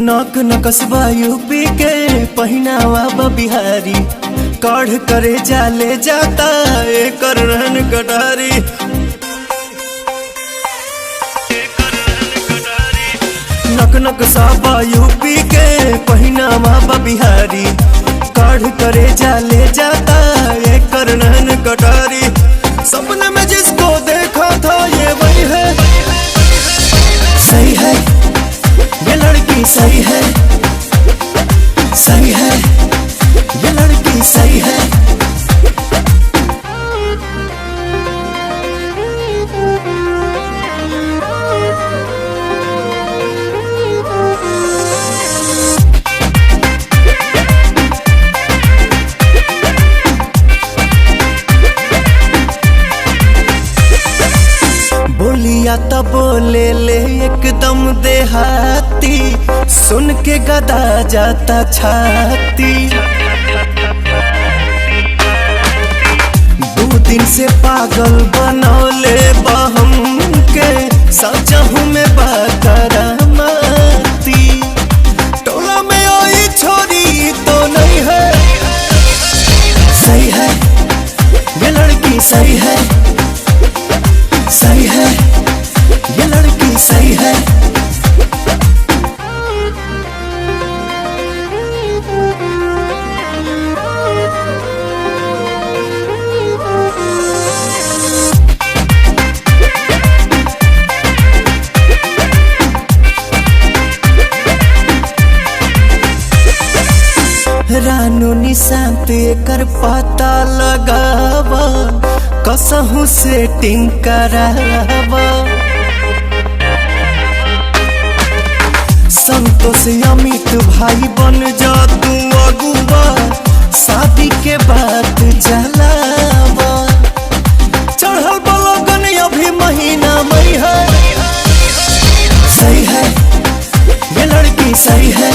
नक नकसबा यूपी के पहिनावा बा बिहारी। काढ़ करे जाले जाता एकर रहन कटारी। नक नकसबा यूपी के पहिनावा बा बिहारी। काढ़ करे जाले जाता एकर रहन कटारी। सपने में जिसको देखा था ये वही है। सही है ये लड़की, सही है, सही है ये लड़की, सही है। बोलिया तो बोले ले एकदम देहाती। सुन के गदा जाता छाती। 2 दिन से पागल बनौले बहम के। सचहू में बाकरामाती। टोला में आई छोरी तो नहीं है। सही है ये लड़की, सही है, सही है ये लड़की, सही है। रानू निशांत एकर पता लगावा। कसहू सेटिंग करावा। संतोष अमित भाई बन जा तू अगुआ। शादी के बाद जलावा। चढ़ल बलगन अभी महीना मई है। सही है ये लड़की, सही है,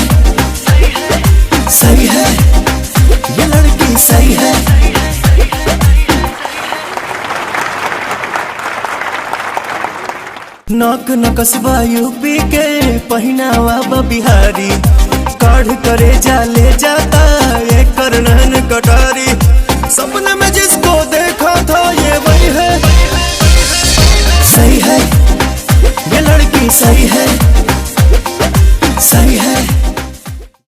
सही है ये लड़की, सही है। नक नकसबा यूपी के पहिनावा बा बिहारी। काढ़ करे जाले जाता एकर रहन कटारी। सपने में जिसको देखा था ये वही है। सही है ये लड़की, सही है।